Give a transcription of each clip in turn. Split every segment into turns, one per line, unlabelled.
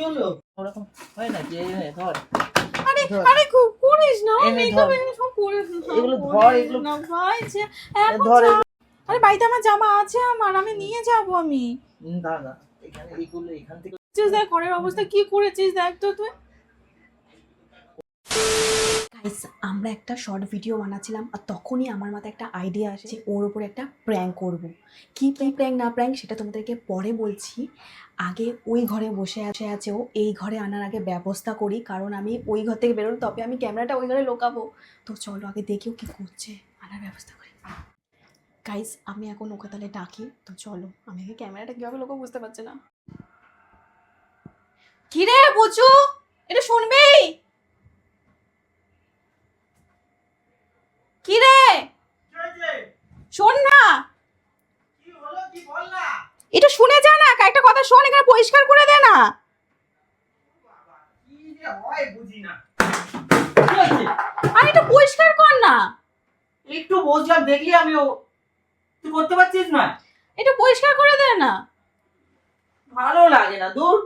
হলো ওরকম হয় না কি? ধর
আরে আরে করিস না, মেকআপ সব করে
এগুলো ধর, এগুলো
না ভাই যে
ধর।
আরে বাড়িতে আমার জামা আছে, আমি নিয়ে যাব। আমি
দাঁড়া, এখানে এইগুলো এখান থেকে
দেখ ঘরের অবস্থা কি করেছিস, দেখ তো তুই।
গাইস, আমরা একটা শর্ট ভিডিও বানাচ্ছিলাম আর তখনই আমার মাথায় একটা আইডিয়া আসে যে ওর উপর একটা প্র্যাঙ্ক করব। কি প্র্যাঙ্ক না প্র্যাঙ্ক সেটা তোমাদেরকে পরে বলছি। আগে ওই ঘরে বসে আছে ও, এই ঘরে আনার আগে ব্যবস্থা করি, কারণ আমি ওই ঘর থেকে বেরোনো, তবে আমি ক্যামেরাটা ওই ঘরে লোকাবো। তো চলো আগে দেখি ও কী করছে, আনার ব্যবস্থা করি। গাইস, আমি এখন ওকে তাহলে ডাকি। তো চলো, আমি আগে ক্যামেরাটা কীভাবে লোকাবো বুঝতে পারছি না।
কি রে বুঝু, এটা শুনবি? কি রে শোন না,
কি হলো কি বল না?
এটা শুনে যা না, একটা কথা শোন, এখানে পরিষ্কার করে দে না।
কি যে হয় বুঝি না। কি হচ্ছে?
আরে এটা পরিষ্কার কর না।
একটু বসলাম, দেখলি আমিও। তুই করতে পারছিস না?
এটা পরিষ্কার করে দে না।
ভালো লাগে না, দূর।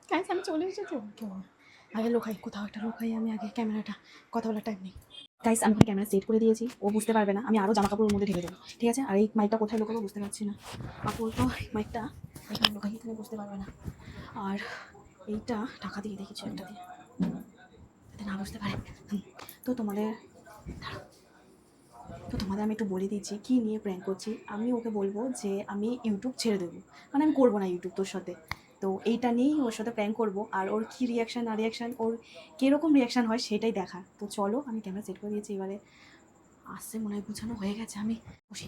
গাইস, আমি চলে এসেছি। আগে লোকাই, কোথাও একটা লোকাই, আমি আগে ক্যামেরাটা, কথা বলার টাইম নেই। গাইস, আমি ক্যামেরা সেট করে দিয়েছি, ও বুঝতে পারবে না। আমি আরও জামা কাপড়ের মধ্যে ঢেলে দেবো, ঠিক আছে? আর এই মাইকটা কোথায় লোকাবো বুঝতে পারছি না। আপাতত মাইকটা এখানে লোকাই, এখানে বুঝতে পারবে না। আর এইটা টাকা দিয়ে দেখেছি একটা দিয়ে, যাতে না বুঝতে পারে। তো তোমাদের আমি একটু বলে দিচ্ছি কী নিয়ে প্র্যাঙ্ক করছি। আমি ওকে বলবো যে আমি ইউটিউব ছেড়ে দেবো, মানে আমি করবো না ইউটিউব তোর সাথে। তো এইটা নিয়েই ওর সাথে প্র্যাঙ্ক করবো, আর ওর কী রিয়াকশান না রিয়াকশান, ওর কীরকম রিয়াকশান হয় সেটাই দেখার। তো চলো, আমি ক্যামেরা সেট করে দিয়েছি, এবারে আসছে মনে হয়, গুছানো হয়ে গেছে, আমি বসি।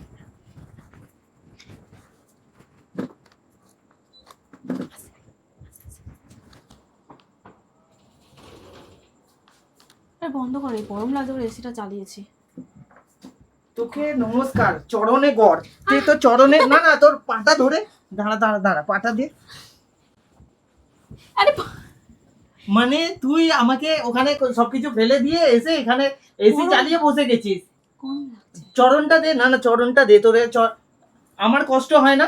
বন্ধ করে, গরম লাগছে, ওর এসিটা চালিয়েছি।
তোকে নমস্কার, চরণে গড়। তুই তো চরণে না না, তোর পাটা ধরে দাঁড়া দাঁড়া দাঁড়া, পাটা দে।
আরে
মানে তুই আমাকে ওখানে সবকিছু ফেলে দিয়ে এসে এখানে এসি চালিয়ে বসে গেছিস।
কোন লাগছে?
চরণটা দে, না না চরণটা দে তোরে। আমার কষ্ট হয় না?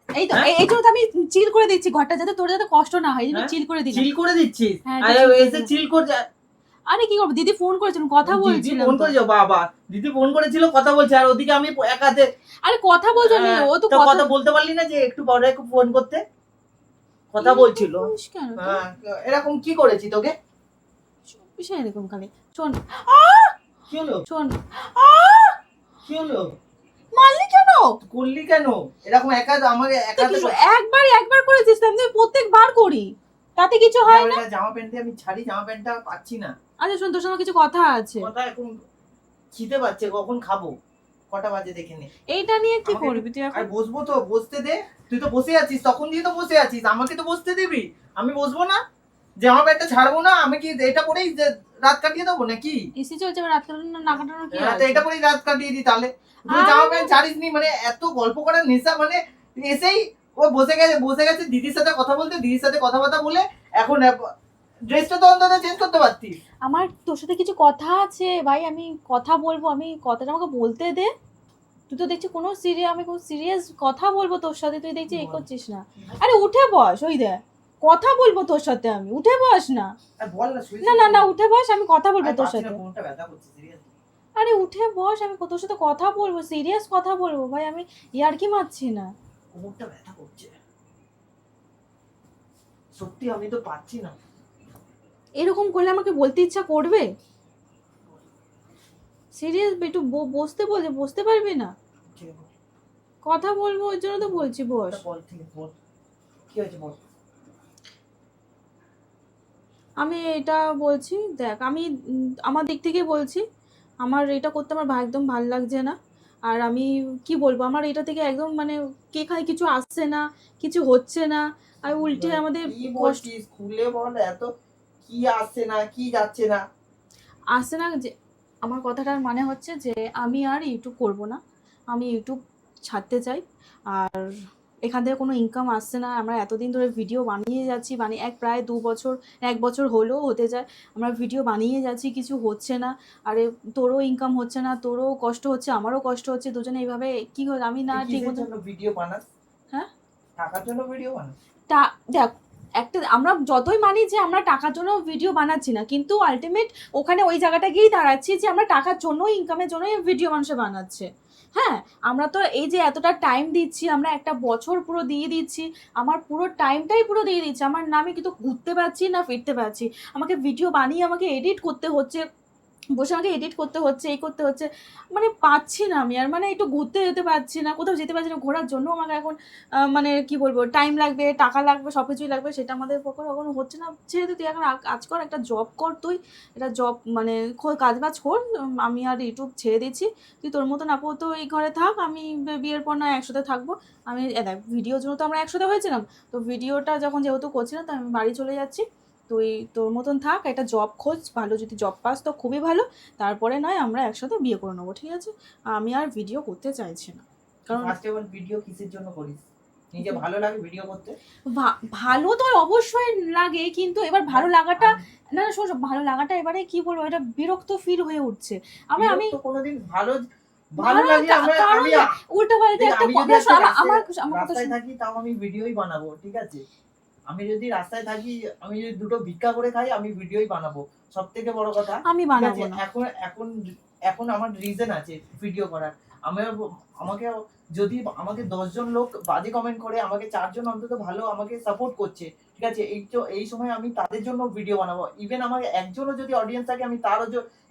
এই তো এই জন্য তো আমি চিল করে দিচ্ছি ঘরটা, যাতে তোর যাতে কষ্ট না হয়, এই জন্য চিল করে দিলাম।
চিল করে দিচ্ছিস?
হ্যাঁ,
আরে
chill করে
এসে
দিলাম।
চিল কর যা।
আরে কি করবো, দিদি ফোন করেছিল, কথা
দিদি
বলছিলাম
ফোন
তো।
করেছিল, বাবা দিদি ফোন করেছিল, কথা বলছে, আর ওদিকে আমি এক হাতে।
আরে কথা বলছো না, ও তো
কথা বলতে পারলি না যে একটু পরে ফোন করতে? কথা বলছিল।
কেন
হ্যাঁ, এরকম কি করেছি তোকে?
বিষয় এরকম খালি। শোন,
কি হলো?
শোন,
কি হলো?
মারলি কেন?
করলি কেন এরকম? একা আমাকে
একবার করেছিস, আমি প্রত্যেকবার করি, তাতে কিছু হয় না।
জামা প্যান্টে আমি ছাড়ি, জামা প্যান্টটা পাচ্ছি না।
আচ্ছা শোন, তোর সঙ্গে কিছু কথা আছে।
কথা এখন খিদে পাচ্ছে, কখন খাবো? কটা বাজে দেখে নে।
এইটা নিয়ে কি করবি তুই
আর
এখন?
বসবো তো, বসতে দে। তুই তো বসে আছিস, তখন দিয়ে তো বসে আছিস, আমাকে তো বসতে দিবি। আমি বসবো না? জামা প্যান্টটা ছাড়বো না? আমি কি এটা পরেই রাত কাটিয়ে দেবো নাকি?
এসি চলছে, রাত কাটানো না কাটানো কি
হ্যাঁ, তো
আছে?
এটা পরেই রাত কাটিয়ে দিই তাহলে। তুই জামা প্যান্ট ছাড়িস নি মানে এত গল্প করার নেশা, মানে এসেই ও বসে গেছে দিদির সাথে কথা বলতে, দিদির সাথে কথাবার্তা বলে এখন ড্রেসটা তো অন্তত চেঞ্জ করতে পারতিস।
আমার তোর সাথে কিছু কথা আছে ভাই, আমি কথা বলবো, আমি কথাটা আমাকে বলতে দে। তুই তো দেখছি আমি কোনো সিরিয়াস কথা বলবো তোর সাথে, তুই দেখছি এই করছিস না। আরে উঠে বস, ওই দে কথা বলবো তোর সাথে, আমি উঠে বস না।
বল না।
না না না, উঠে বস, আমি কথা বলবো তোর সাথে।
কোনটা ব্যথা করছে সিরিয়াসলি?
আরে উঠে বস, আমি তোর সাথে কথা বলবো, সিরিয়াস কথা বলবো ভাই, আমি ইয়ার্কি মারছি না।
কোমরটা ব্যথা করছে সত্যি, আমি তো পাচ্ছি না।
এরকম করলে আমাকে বলতে ইচ্ছা করবে? সিরিয়াস একটু বসতে পারবি না? কথা বলবো ওই জন্য তো বলছি, বস।
বল, ঠিক আছে বল, কি হয়েছে বল।
আমি এটা বলছি, দেখ আমি আমার দিক থেকে বলছি, আমার এটা করতে আমার একদম ভালো লাগছে না। আর আমি কি বলবো, আমার এটা থেকে একদম মানে এখানে কিছু আসছে না, কিছু হচ্ছে না, আর উল্টে আমাদের
কি
কষ্ট
বলছিস? স্কুলে বল, এত কি আসছে না, কি যাচ্ছে না?
আসছে না যে, আমার কথাটার মানে হচ্ছে যে আমি আর ইউটিউব করব না, আমি ইউটিউব ছাড়তে চাই। আর এখান থেকে কোনো ইনকাম আসছে না। আমরা এতদিন ধরে ভিডিও বানিয়ে যাচ্ছি, প্রায় 2 বছর, 1 বছর হলেও হতে যায়। আমরা ভিডিও বানিয়ে যাচ্ছি, কিছু হচ্ছে না। আরে তোরও ইনকাম হচ্ছে না, তোরও কষ্ট হচ্ছে, আমারও কষ্ট হচ্ছে, দুজনে এইভাবে কি হয় আমি না
তুই
ঠিক
কিসের
মতো।
জন্য ভিডিও বানাস?
হ্যাঁ,
টাকার জন্য ভিডিও বানাস?
দেখ, একটা আমরা যতই মানি যে আমরা টাকার জন্য ভিডিও বানাচ্ছি না, কিন্তু আলটিমেট ওখানে ওই জায়গাটা গিয়েই দাঁড়াচ্ছি যে আমরা টাকার জন্য, ইনকামের জন্যই ভিডিও মানুষে বানাচ্ছে। হ্যাঁ, আমরা তো এই যে এতটা টাইম দিচ্ছি, আমরা একটা বছর পুরো দিয়ে দিচ্ছি, আমার পুরো টাইমটাই পুরো দিয়ে দিচ্ছি, আমার না আমি কিন্তু ঘুরতে পারছি না ফিরতে পারছি, আমাকে ভিডিও বানিয়ে আমাকে এডিট করতে হচ্ছে, বসে আমাকে এডিট করতে হচ্ছে, এই করতে হচ্ছে, মানে পাচ্ছি না আমি আর, মানে একটু ঘুরতে যেতে পারছি না, কোথাও যেতে পারছি না, ঘোরার জন্য আমাকে এখন মানে কি বলবো, টাইম লাগবে, টাকা লাগবে, সব কিছুই লাগবে, সেটা আমাদের পক্ষে কখনো হচ্ছে না। ছেড়ে দে, তুই এখন কাজ কর, একটা জব কর, তুই এটা জব মানে কাজ বাজ কর, আমি আর ইউটিউব ছেড়ে দিচ্ছি, তুই তোর মতন আপাতত এই ঘরে থাক, আমি বিয়ের পর না একসাথে থাকবো। আমি দেখ, ভিডিওর জন্য তো আমরা একসাথে হয়েছিলাম, তো ভিডিওটা যখন যেহেতু করছি না, তো আমি বাড়ি চলে যাচ্ছি, তুই তোর মতন থাক, একটা জব খোঁজ, ভালো যদি জব পাস তো খুবই ভালো, তারপরে নয় আমরা একসাথে বিয়ে করে নেবো, ঠিক আছে? আমি আর ভিডিও করতে চাইছি না, কারণ
ফার্স্ট অফ অল ভিডিও কিসের জন্য করিস? নিজে ভালো লাগে ভিডিও করতে?
ভালো তো অবশ্যই লাগে, কিন্তু এবার ভালো লাগাটা, না না শোন শোন, ভালো লাগাটা এবারে কি বলবো, এটা বিরক্ত ফিল হয়ে উঠছে। আমি
তো কোনোদিন ভালো
ভালো
লাগে আমরা
কারণ
আমি
উল্টো পাল্টা একটা
আমি যদি
কথা শোন,
একটা
আমার কথা
রাস্তায়
শোন।
থাকি তাও আমি ভিডিওই বানাবো, ঠিক আছে? আমি যদি রাস্তায় থাকি, আমি যদি দুটো ভিক্ষা করে খাই, আমি ভিডিওই বানাবো। সব থেকে বড় কথা,
আমি
ঠিক
বানাবো
আছে?
না।
এখন এখন এখন আমার রিজন আছে ভিডিও করার। আমার আমাকে যদি আমাকে 10 জন লোক বাজে কমেন্ট করে, আমাকে 4 জন অন্তত ভালো আমাকে সাপোর্ট করছে, ঠিক আছে? এই সময় আমি তাদের জন্য ভিডিও বানাবো। ইভেন আমার একজনও যদি অডিয়েন্স থাকে, আমি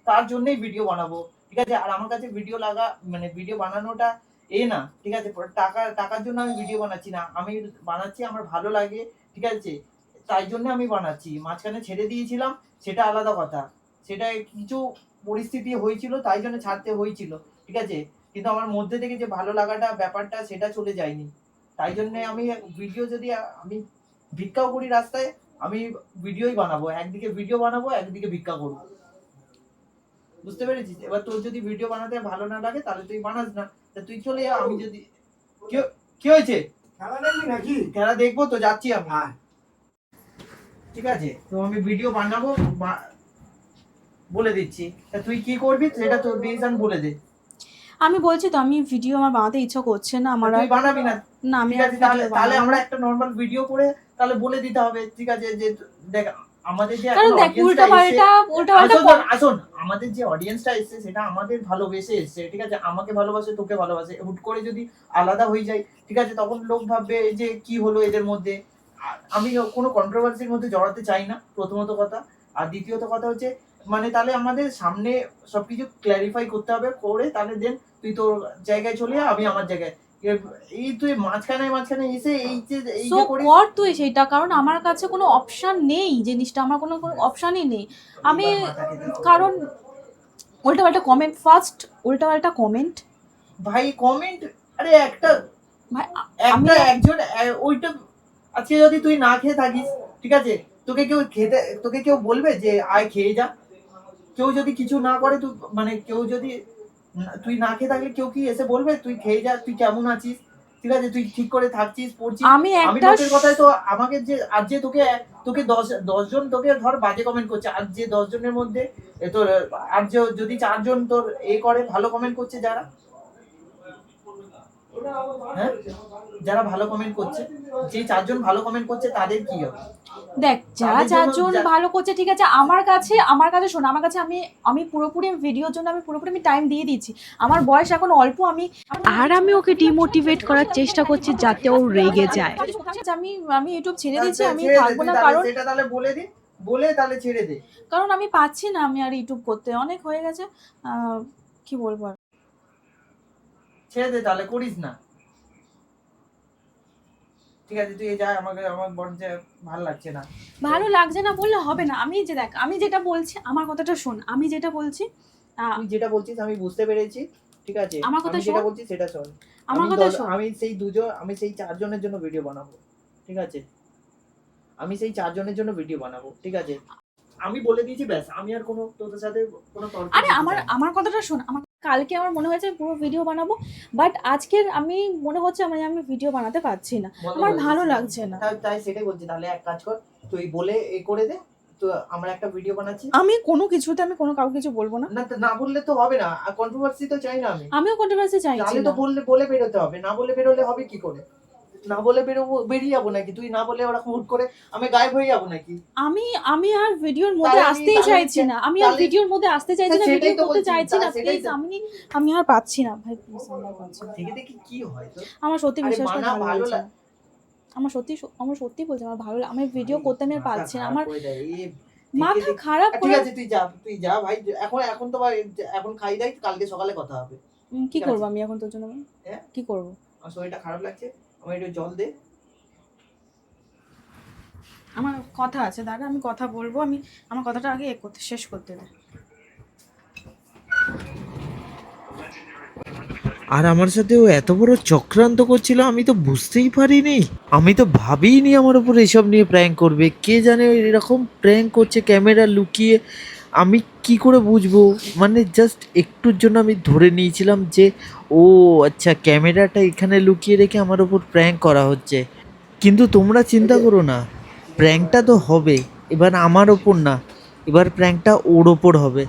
তার জন্যই ভিডিও বানাবো, ঠিক আছে? আর আমার কাছে ভিডিও মানে ভিডিও বানানোটা না, ঠিক আছে? টাকার জন্য আমি ভিডিও বানাচ্ছি না, আমি বানাচ্ছি আমার ভালো লাগে, ঠিক আছে? তাই জন্য আমি বানাচ্ছি। মাঝখানে ছেড়ে দিয়েছিলাম, সেটা আলাদা কথা। সেটা কিছু পরিস্থিতি হয়েছিল, তাই জন্য ছাড়তে হয়েছিল, ঠিক আছে? কিন্তু আমার মধ্যে থেকে যে ভালো লাগাটা ব্যাপারটা, সেটা চলে যায়নি। তাই জন্য আমি ভিডিও যদি আমি ভিক্ষাও করি রাস্তায়, আমি ভিডিওই বানাবো। একদিকে ভিডিও বানাবো, একদিকে ভিক্ষা করবো। বুঝতে পেরেছিস? এবার তোর যদি ভিডিও বানাতে ভালো না লাগে, তাহলে তুই বানাস না। তা তুই চলে যা। আমি যদি কি হয়েছে?
খেলা দেখবি নাকি?
খেলা দেখবো তো, যাচ্ছি আমি।
হ্যাঁ।
ঠিক আছে, তো আমি ভিডিও বানাবো, বলে দিচ্ছি। তা তুই কি করবি সেটা তোর ডিসিশন বলে দে।
আমি বলছি তো, আমি ভিডিও আমার বানাতে ইচ্ছা করছে না আমার,
তুই বানাবি না?
না আমি
ঠিক
আর
আছে,
ভিডিও
তাহলে
বানাবো
আমরা
না।
একটা নরমাল ভিডিও করে তাহলে বলে দিতে হবে, ঠিক আছে? যে দেখ, আমাদের যে
কারণ দেখ, উল্টা পাল্টা
আসুন, আমাদের যে অডিয়েন্সটা এসেছে, সেটা আমাদের ভালোবেসে এসেছে, ঠিক আছে? আমাকে ভালোবাসে, তোকে ভালোবাসে। হুট করে যদি আলাদা হয়ে যায়, ঠিক আছে, তখন লোক ভাববে যে কি হলো এদের মধ্যে। আমি কোনো কন্ট্রোভার্সির মধ্যে জড়াতে চাই না, প্রথমত কথা। আর দ্বিতীয়ত কথা হচ্ছে, মানে তাহলে আমাদের সামনে সবকিছু ক্ল্যারিফাই করতে হবে, করে তাহলে দেন তুই তোর জায়গায় চলে যা, আমি আমার জায়গায়। এই তুই মাঝখানে এসে এই
সো
যে করিস।
কর তুই সেইটা, কারণ আমার কাছে কোনো অপশন নেই, জিনিসটা আমার কোনো অপশনই নেই। আমি কারণ উল্টাপাল্টা কমেন্ট, উল্টাপাল্টা কমেন্ট,
ভাই কমেন্ট, আরে একটা
ভাই আমি
একজন ওইটা, আজকে যদি তুই না খেয়ে থাকিস, ঠিক আছে, তোকে কেউ বলবে যে আয় খেয়ে যা? কেউ যদি কিছু না করে, তুই মানে কেউ যদি তুই না খেয়ে থাকলে, কেউ কি এসে বলবে তুই খেয়ে যা, তুই কেমন আছিস, ঠিক আছে, তুই ঠিক করে থাকছিস, পড়ছিস?
আমি
আমি
একটা
লোকের কথায় তো আমাকে যে আজ যে তোকে 10 জন তোকে ধর বাজে কমেন্ট করছে, আজ যে 10 জনের মধ্যে তোর আর যদি 4 জন তোর করে ভালো কমেন্ট করছে, যারা হ্যাঁ যারা ভালো কমেন্ট করছে, যে 4 জন ভালো কমেন্ট করছে, তাদের কি হবে?
দেখ, যারা
তাদের জন্য
4 জন ভালো করছে, ঠিক আছে, আমার কাছে শোন, আমার কাছে আমি পুরোপুরি ভিডিওর জন্য আমি পুরোপুরি টাইম দিয়ে দিচ্ছি। আমার বয়স এখন অল্প,
আর আমি ওকে ডিমোটিভেট করার চেষ্টা করছি যাতে ও রেগে যায়।
আমি ইউটিউব ছেড়ে দিচ্ছি, আমি
ছেড়ে দে
থাকবো
তুই,
না,
তাহলে
কারণ
সেটা তাহলে বলে দিন, বলে তাহলে ছেড়ে দে।
কারণ আমি পাচ্ছি না, আমি আর ইউটিউব করতে, অনেক হয়ে গেছে, কি বলবো আর।
ছেড়ে দে, তাহলে করিস না। ঠিক আছে, তুই যা। আমার বরঞ্চ ভালো লাগছে না।
ভালো লাগছে না বললে হবে না। আমি যে দেখ, আমি যেটা বলছি, আমার কথাটা শোন, আমি যেটা বলছি,
তুই যেটা বলছিস আমি বুঝতে পেরেছি, ঠিক আছে?
আমার কথা
আমি যেটা
শোন,
বলছি সেটা শোন।
আমার কথা শোন।
আমি সেই 4 জনের জন্য ভিডিও বানাবো, ঠিক আছে? আমি সেই 4 জনের জন্য ভিডিও বানাবো, ঠিক আছে? আমি বলে দিয়েছি, ব্যাস। আমি আর কোনো তোদের সাথে কোনো তর্ক
আরে
করতে চাই না।
আমার কথাটা শোন, আমার কালকে আমার মনে হয়েছে পুরো ভিডিও বানাবো, বাট আজকের আমি মনে হচ্ছে আমি ভিডিও বানাতে পারছি না, আমার ভালো লাগছে না।
তাই সেটাই বলছি, তাহলে এক কাজ কর, তুই বলে এ করে দে, তো আমরা একটা ভিডিও বানাচ্ছি।
আমি কোনো কিছুতে আমি কোনো কাউকে কিছু বলবো না।
না বললে তো হবে না, আর কন্ট্রোভার্সি তো চাই না আমি।
আমিও কন্ট্রোভার্সি চাইছি
তাহলে
না।
তো বলে বেরোতে হবে, না বলে বেরোলে হবে কি করে? না বলে বেরিয়ে যাবো নাকি? তুই না বলে ওরকম হুট করে আমি গায়েব হয়ে যাবো নাকি?
আমি আর ভিডিওর মধ্যে আসতেই চাইছি না, আমি আর ভিডিওর মধ্যে আসতে চাইছি না, ভিডিও করতে চাইছি না, প্লিজ। আমি আর পাচ্ছি না ভাই, প্লিজ আমি আর পাচ্ছি না।
দেখি কি হয় তো।
আমার সত্যি বিশ্বাস করে
ভালো
ভালো লাগছে না। আমার সত্যি বলছি আমার ভালো আমি ভিডিও করতে আমি আর পাচ্ছি না, আমার মাথা খারাপ
ঠিক
করে।
আছে তুই যা ভাই, এখন তো ভাই এখন খাই দাই, কালকে সকালে কথা হবে।
কি করবো আমি এখন তোর জন্য?
হ্যাঁ
কি করবো?
আমার শরীরটা খারাপ লাগছে, আমার একটু জল দে।
আমার কথা আছে দাদা, আমি কথা বলবো, আমি আমার কথাটা আগে শেষ করতে দে।
আর আমার সাথে ও এত বড় চক্রান্ত করছিল, আমি তো বুঝতেই পারিনি, আমি তো ভাবিনি আমার উপর এসব নিয়ে প্র্যাঙ্ক করবে। কে জানে এরকম প্র্যাঙ্ক করছে ক্যামেরা লুকিয়ে, আমি কি করে বুঝবো? মানে জাস্ট একটুর জন্য আমি ধরে নিয়েছিলাম যে ও আচ্ছা ক্যামেরাটা এখানে লুকিয়ে রেখে আমার উপর প্র্যাঙ্ক করা হচ্ছে। কিন্তু তোমরা চিন্তা করো না, প্র্যাঙ্কটা তো হবে, এবার আমার ওপর না, এবার প্র্যাঙ্কটা ওর ওপর হবে।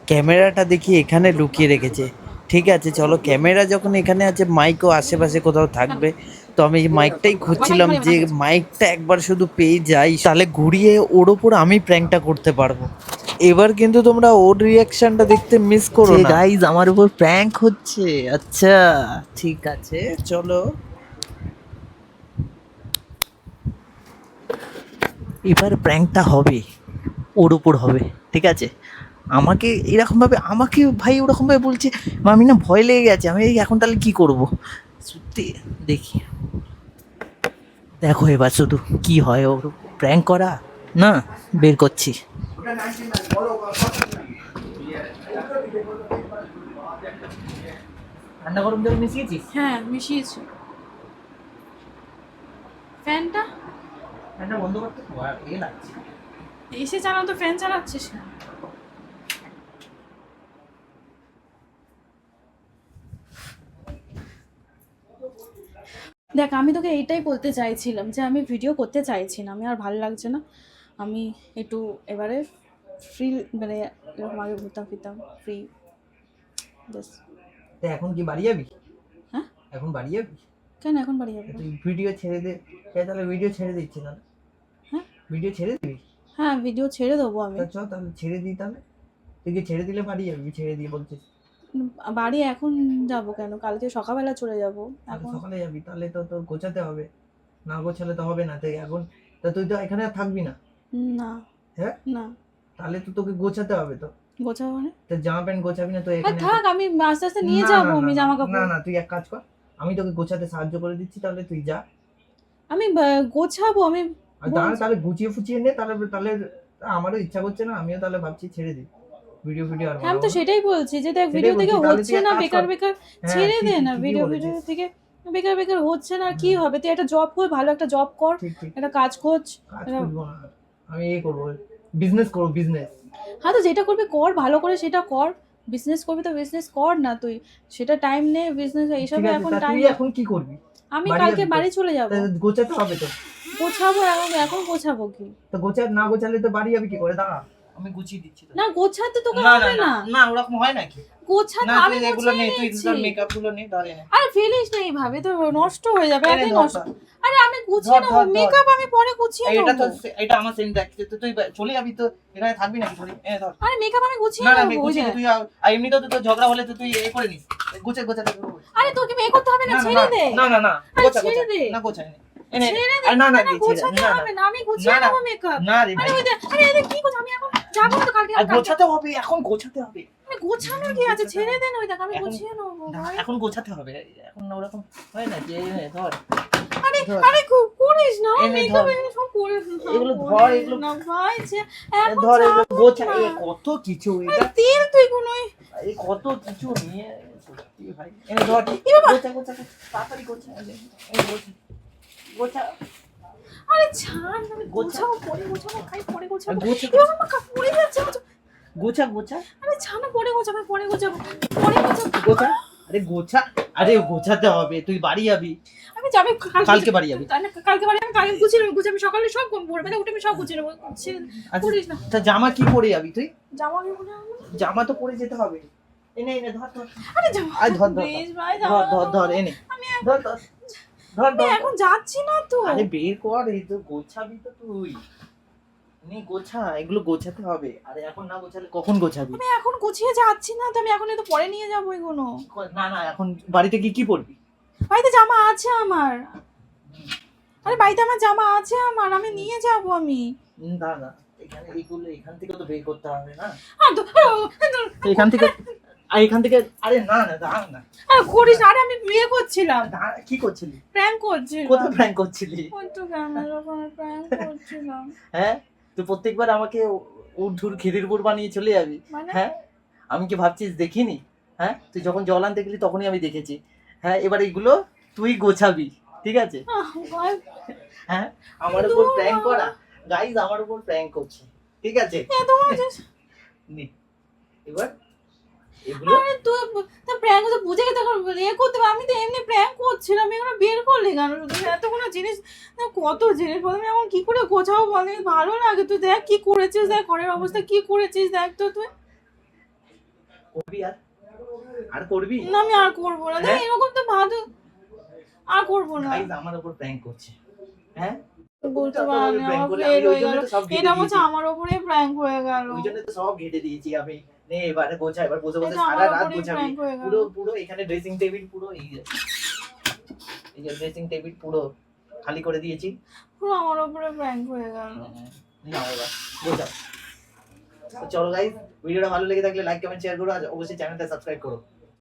ক্যামেরাটা দেখি এখানে লুকিয়ে রেখেছে, ঠিক আছে চলো, ক্যামেরা যখন এখানে আছে মাইকও আশেপাশে কোথাও থাকবে, তো আমি মাইকটাই খুঁজছিলাম যে মাইকটা একবার শুধু পেয়ে যাই, তাহলে ঘুরিয়ে ওর ওপর আমি প্র্যাঙ্কটা করতে পারবো। এবার কিন্তু তোমরা ওর রিয়াকশনটা দেখতে মিস করো না। গাইজ আমার উপর প্র্যাঙ্ক হচ্ছে, আচ্ছা ঠিক আছে চলো। এবার প্র্যাঙ্কটা হবে, ওর উপর হবে, ঠিক আছে। আমাকে এরকমভাবে আমাকে ভাই ওরকমভাবে বলছে, আমি না ভয় লেগে গেছে, আমি এখন তাহলে কি করব সত্যি দেখি, দেখো এবার শুধু কি হয়, ওর প্র্যাঙ্ক করা না বের করছি। ঠান্ডা গরম জল মিশিয়েছিস?
হ্যাঁ মিশিয়েছি। ফ্যানটা
বন্ধ করতে এ লাগছে।
এসে চালানো তো, ফ্যান চালাচ্ছিস না। দেখ আমি তোকে এইটাই বলতে চাইছিলাম যে আমি ভিডিও করতে চাইছি না, আমি আর ভালো লাগছে না, আমি একটু এবারে ফ্রি, মানে এরকম আগে ঘুরতাম ফিরতাম ফ্রি ব্যাস।
এখন কি বাড়ি যাবি?
হ্যাঁ
এখন বাড়ি যাবি?
কেন এখন বাড়ি যাবো?
তুই ভিডিও ছেড়ে দে, তাহলে ভিডিও ছেড়ে দিচ্ছি না।
হ্যাঁ
ভিডিও ছেড়ে দিবি?
হ্যাঁ ভিডিও ছেড়ে দেবো আমি।
চল তাহলে ছেড়ে দিই, তাহলে তুই কি ছেড়ে দিলে বাড়ি যাবি? ছেড়ে দিয়ে বলছিস
বাড়ি এখন যাব কেন, কালকে সকালবেলা চলে যাব। এখন
সকালে যাবি, তাহলে তো তোর গোছাতে হবে, না গোছালে তো হবে না। তাই এখন তা তুই তো এখানে আর থাকবি না?
না।
হ্যাঁ
না
তাহলে তো তোকে গোছাতে হবে, তো
গোছাবো মানে
তো জামা প্যান্ট গোছাবি না তো
আর
এখানে?
থাক, আমি আস্তে আস্তে নিয়ে যাবো আমি জামা কাপড়।
না তুই এক কাজ কর, আমি তোকে গোছাতে সাহায্য করে দিচ্ছি, তাহলে তুই যা।
আমি গোছাবো, আমি
তাহলে গুছিয়ে ফুচিয়ে নে, তাহলে আমারও ইচ্ছা করছে না, আমিও তাহলে ভাবছি ছেড়ে দিই ভিডিও আর
আমি তো সেটাই বলছি যে দেখ ভিডিও থেকে হচ্ছে না, বেকার ছেড়ে দে না, ভিডিও থেকে বেকার হচ্ছে না, কি হবে? তুই একটা জব কর, ভালো একটা জব কর, একটা কাজ খোঁজ।
আমি এই করবো, বিজনেস করবো, বিজনেস।
হ্যাঁ তো যেটা করবি কর, ভালো করে সেটা কর, বিজনেস করবি তো বিজনেস কর না, তুই সেটা টাইম নে, বিজনেস এইসবে এখন টাইম।
তুই এখন কি করবি?
আমি কালকে বাড়ি চলে যাবো।
গোছাতে হবে তো।
গোছাবো, এখন গোছাবো কি?
তো না গোছালে তো বাড়ি যাবি কি করে? দাঁড়া আমি গুছিয়ে দিচ্ছি।
না গোছাতে তোকে হবে না।
না ওরকম হয় নাকি?
গোছাতে আমি
এগুলো নে, তুই তোর মেকআপ গুলো নে, ধরে নে।
আরে ফেলিস না এইভাবে, তো নষ্ট হয়ে যাবে, একদম নষ্ট। আরে আমি গুছিয়ে নেব, মেকআপ আমি পরে গুছিয়ে নেব।
এটা আমার সেন্ট দেখছিস তো, তুই চলে যাবি তো এখানে থাকবি নাকি? ধরে এ ধর।
আরে মেকআপ আমি গুছিয়ে
না
নেব।
গুছিয়ে তুই এমনিতেও তো তোর ঝগড়া হলে তো তুই এই করে নিস, গোছাতে।
আরে তোকে মেকআপ করতে হবে না, ছেড়ে দে।
না গোছা
ছেড়ে দে।
না গোছাই না।
গোছাতে হবে না, আমি গুছিয়ে নেব মেকআপ।
না রে ভাই,
আরে এদের কি করছ? আমি এখন যাবো তো কালকে।
গোছাতে হবে, এখন গোছাতে হবে।
আমি গোছানো কি আছে, ছেড়ে দে না, ওই দেখ আমি গুছিয়ে নেব ভাই।
এখন গোছাতে হবে, এখন ওরকম হয় না যে ধর।
আরে করিস না, মেকআপ এগুলো সব করে
এগুলো ধর, এগুলো
না ভাই,
ধর, এগুলো গোছা। কত কিছু, এটা
তেল তুই কোনো
এই কত কিছু নিয়ে সত্যি ভাই। এনে ধর, গোছা তাড়াতাড়ি গোছা, গোছা।
আরে ছাড়, আমি গোছাবো পরে, গোছাবো ভাই, পরে গোছাবো।
গোছা।
এবার আমার কাপড় পরে যাচ্ছে।
গোছা গোছা
আরে ছানা পরে গোছাবে, পরে গোছাবো, পরে গোছাবো।
গোছা আরে গোছা, আরে গোছাতে হবে, তুই বাড়ি যাবি
আমি যাবে
কালকে বাড়ি যাবি।
কালকে বাড়ি আমি কালকে গুছিয়ে নেবো, গুছিয়ে আমি সকালে সব ভোরবেলা উঠে আমি সব গুছিয়ে নেবো। করিস না।
তা জামা কি পরে যাবি তুই?
জামা কি পরে যাবো?
জামা তো পরে যেতে হবে। এনে এনে ধর ধর
আরে জামা
আয় ধর ধর
প্লিজ ভাই
ধর
জামা
ধর ধর এনে ধর ধর ধর
আমি
ধর
এখন যাচ্ছি না তো।
আরে বের কর, এই তো গোছাবি তো তুই। নে গোছা, এগুলো গোছাতে হবে। আরে এখন না গোছালে কখন গোছাবি?
আমি এখন গুছিয়ে যাচ্ছি না তো, আমি এখন তো পরে নিয়ে যাবো এগুলো।
না না এখন বাড়িতে কি কি পরবি?
বাড়িতে জামা আছে আমার, আরে বাড়িতে আমার জামা আছে আমার, আমি নিয়ে যাবো আমি।
না না এখানে এইগুলো এখান থেকে তো বের করতে হবে না।
আর তো
তো এখান থেকে এখান থেকে আরে না না দাঁড়া না
আরে করিস না, আরে আমি বিয়ে করছিলাম,
দাঁড়া, কি করছিলি?
প্র্যাঙ্ক করছিলাম।
কোথায় প্র্যাঙ্ক করছিলি?
ওই তো ক্যামেরা ওখানে প্র্যাঙ্ক করছিলাম।
হ্যাঁ তুই প্রত্যেকবার আমাকে উঠুর খিদির পুর বানিয়ে চলে যাবি।
মানে
হ্যাঁ আমি কি ভাবছিস দেখিনি? হ্যাঁ তুই যখন জল আনতে গেলি তখনই আমি দেখেছি। হ্যাঁ এবার এগুলো তুই গোছাবি, ঠিক আছে?
ভাই,
হ্যাঁ আমার উপর প্র্যাঙ্ক করা, গাইস আমার উপর প্র্যাঙ্ক করছে, ঠিক আছে?
এত মজা।
নে এবার এগুলো
আরে তুই তো প্র্যাঙ্ক তো বুঝে গেছে, এখন ইয়ে করতে হবে। আমি তো এমনি প্র্যাঙ্ক করছিলাম, এগুলো বের করলি কেন? শুধু এতগুলো জিনিস, কত জিনিস আমি এখন কি করে গোছাবো বল? ভালো লাগে, তুই দেখ কি করেছিস, দেখ ঘরের অবস্থা কি করেছিস, দেখ তো তুই।
করবি আর করবি
না আমি আর করবো না, দেখ এরকম তো ভালো আর করবো না।
গাইস আমার উপর প্র্যাঙ্ক করছে। হ্যাঁ
বলতে পারি না, আমার
করলে
ফেল
আমি ওই
হয়ে
জন্য
গেল।
তো সব ঘেটে
এটা হচ্ছে
দিয়েছি।
আমার ওপরে প্র্যাঙ্ক হয়ে গেল।
ওই জন্য তো সব ঘেটে দিয়েছি আমি। নে এবারে গোছা, এবার বসে বসে
এটা
সারা
আমার
রাত
উপরেই
গোছাবি।
prank হয়ে গেল।
পুরো পুরো এখানে ড্রেসিং টেবিল পুরো এই যে ড্রেসিং টেবিল পুরো খালি করে দিয়েছি।
পুরো আমার ওপরে প্র্যাঙ্ক হয়ে গেল।
নাও এবার গোছা। তো চলো গাইস, ভিডিওটা ভালো লেগে থাকলে লাইক কমেন্ট শেয়ার করো আর অবশ্যই চ্যানেলটা সাবস্ক্রাইব করো।